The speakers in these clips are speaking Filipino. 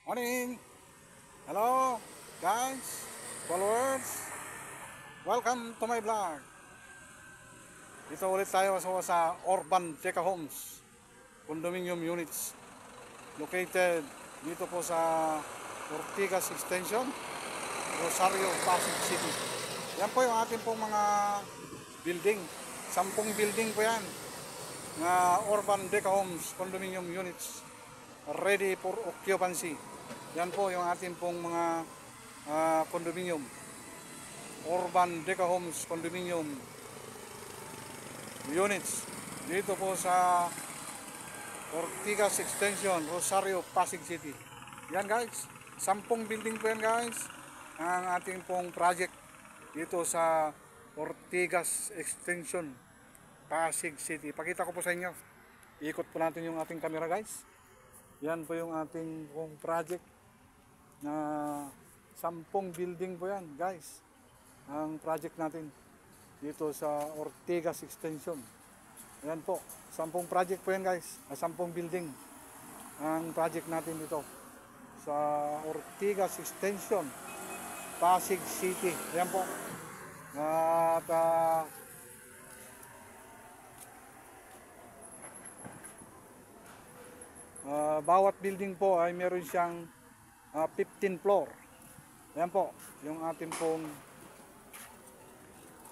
Morning! Hello guys, followers, welcome to my vlog. Dito ulit tayo sa Urban Deca Homes Condominium Units located dito po sa Ortigas Extension, Rosario, Pasig City. Yan po yung ating pong mga building, 10 building po yan na Urban Deca Homes Condominium Units ready for occupancy. Yan po yung ating pong mga condominium, Urban Deca Homes Condominium Units dito po sa Ortigas Extension, Rosario, Pasig City. Yan guys, 10 building po yan guys ang ating pong project dito sa Ortigas Extension, Pasig City. Pakita ko po sa inyo, ikot po natin yung ating camera guys. Yan po yung ating pong project na 10 building po yan guys ang project natin dito sa Ortigas Extension. Yan po, 10 project po yan guys, 10 building ang project natin dito sa Ortigas Extension, Pasig City. Yan po. At bawat building po ay meron siyang 15 floor. Yan po, yung ating pong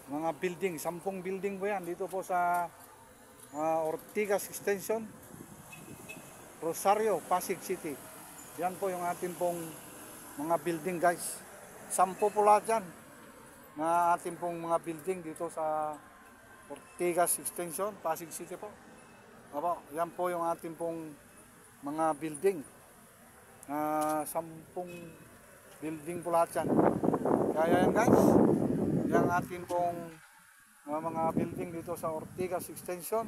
mga building, 10 building po yan dito po sa Ortigas Extension, Rosario, Pasig City. Yan po yung ating pong mga building guys. 10 po lahat yan na ating pong mga building dito sa Ortigas Extension, Pasig City po. Opo, yan po yung ating pong mga building. 10 building po lahat yan. Kaya yan guys, yung ating pong mga building dito sa Ortigas Extension,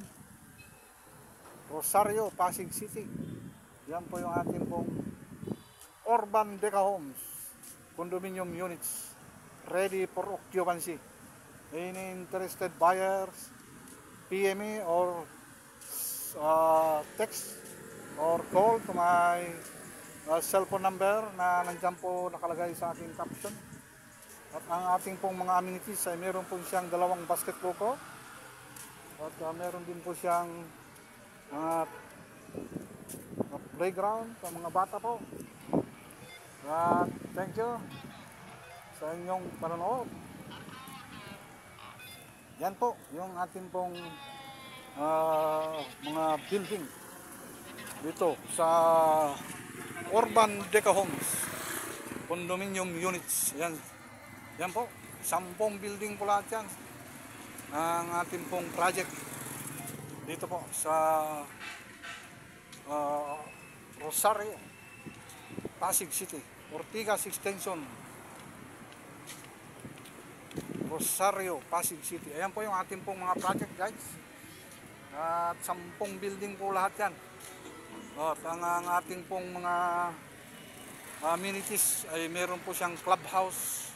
Rosario, Pasig City. Yan po yung ating pong Urban Deca Homes Condominium Units ready for occupancy. Any interested buyers, PM me or text or call to my cellphone number na nandyan po nakalagay sa aking caption. At ang ating pong mga amenities ay meron po siyang 2 basketball court at meron din po siyang playground sa mga bata po. At thank you sa inyong panonood. Yan po yung ating pong mga building dito sa Urban Deca Homes Condominium Units. Yan po, 10 building po lahat yan ang ating pong project dito po sa Rosario, Pasig City, Ortigas Extension, Rosario, Pasig City. Ayan po yung ating pong mga project guys. At 10 building po lahat yan. At ang ating pong mga amenities ay meron po siyang clubhouse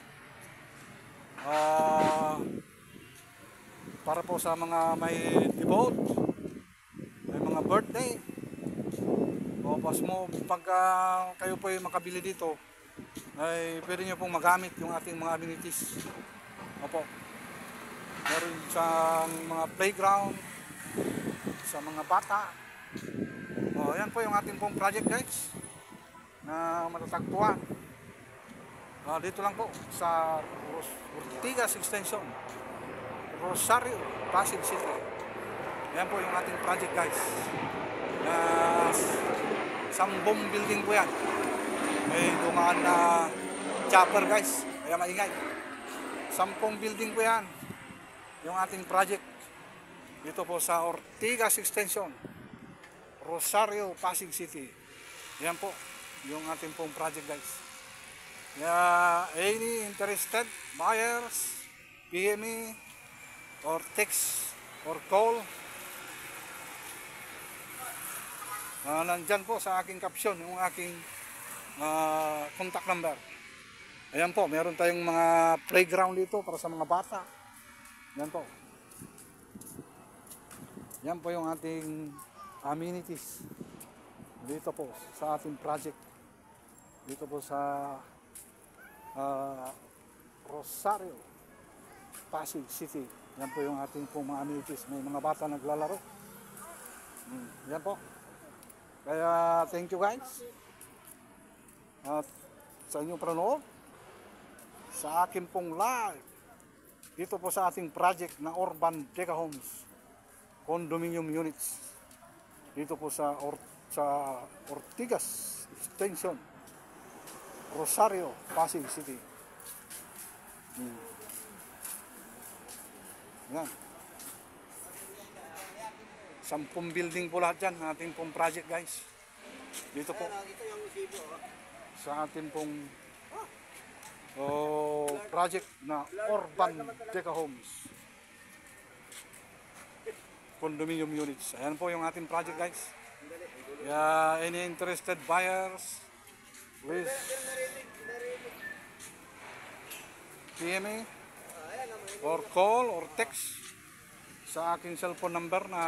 para po sa mga may devote, may mga birthday. O pas mo, pag kayo po ay makabili dito, ay pwede nyo pong magamit yung ating mga amenities. Opo, meron siyang mga playground sa mga bata. O, yan po yung ating pong project guys na matatagpuan dito lang po sa Ortigas Extension, Rosario, Pasig City. Yan po yung ating project guys na 10 building po yan. May dumaan na chopper guys, kaya maingay. 10 building po yan yung ating project dito po sa Ortigas Extension, Rosario, Pasig City. Yan po yung ating pong project guys. Any interested buyers, PM me or text or call. Nandyan po sa aking caption yung aking contact number. Ayan po, meron tayong mga playground dito para sa mga bata. Yan po. Yan po yung ating amenities dito po sa ating project. dito po sa ah, Rosario, Pasig City. Yan po yung ating pong mga amenities. May mga bata naglalaro. Yan po. Kaya thank you guys. At sa inyong panonood sa akin pong live dito po sa ating project na Urban Deca Homes Condominium Units dito po sa Ortigas Extension, Rosario, Pasig City. Yan. 10 building po lahat dyan, ating pong project guys. Dito po sa ating pong project na Urban Deca Homes Condominium Units. Ayan po yung ating project guys. Any interested buyers, please PM me or call or text sa aking cellphone number na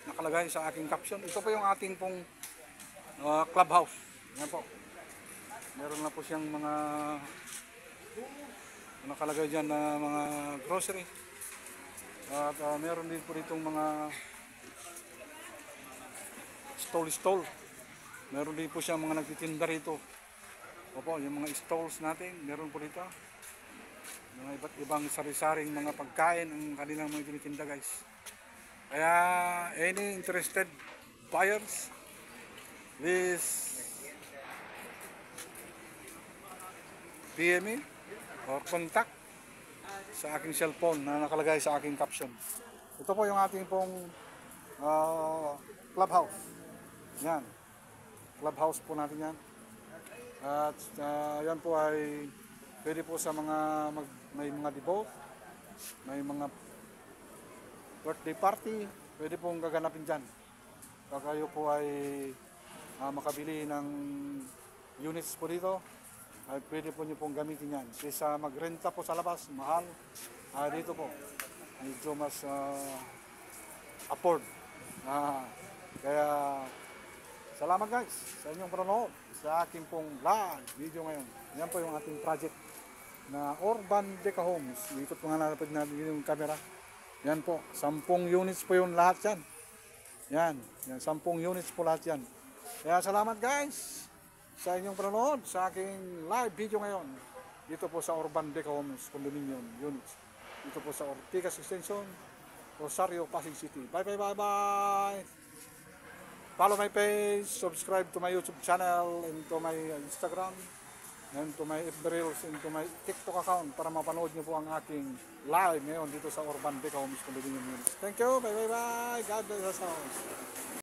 nakalagay sa aking caption. Ito po yung ating pong clubhouse. Yan po. Meron na po siyang mga nakalagay dyan na mga grocery. At meron din po ditong mga stall. Meron din po siyang mga nagtitinda rito. Opo, yung mga stalls natin, meron po dito. Mga iba't ibang sari-saring mga pagkain ang kanilang mga tinitinda guys. Kaya any interested buyers, please PM me or contact sa aking cellphone na nakalagay sa aking caption. Ito po yung ating pong clubhouse. Yan. Clubhouse po natin yan. At yan po ay pwede po sa mga may mga debut, may mga birthday party, pwede pong gaganapin dyan. Pag kayo po ay makabili ng units po dito, ay pwede po nyo pong gamitin yan. Kaysa magrenta po sa labas, mahal, dito po, medyo mas afford. Kaya salamat guys sa inyong panonood sa aking pong live video ngayon. Yan po yung ating project na Urban Deca Homes. Ikot po nga nalapad natin yung camera. Yan po, 10 units po yung lahat yan. Yan, 10 units po lahat yan. Kaya salamat guys sa inyong panonood sa aking live video ngayon. Dito po sa Urban Deca Homes Condominium Units. Dito po sa Ortigas Extension, Rosario, Pasig City. Bye. Follow my page, subscribe to my YouTube channel, and to my Instagram, and to my FB Reels, and to my TikTok account para mapanood nyo po ang aking live ngayon dito sa Urban Deca Homes Condominium Units. Thank you, bye. God bless us all.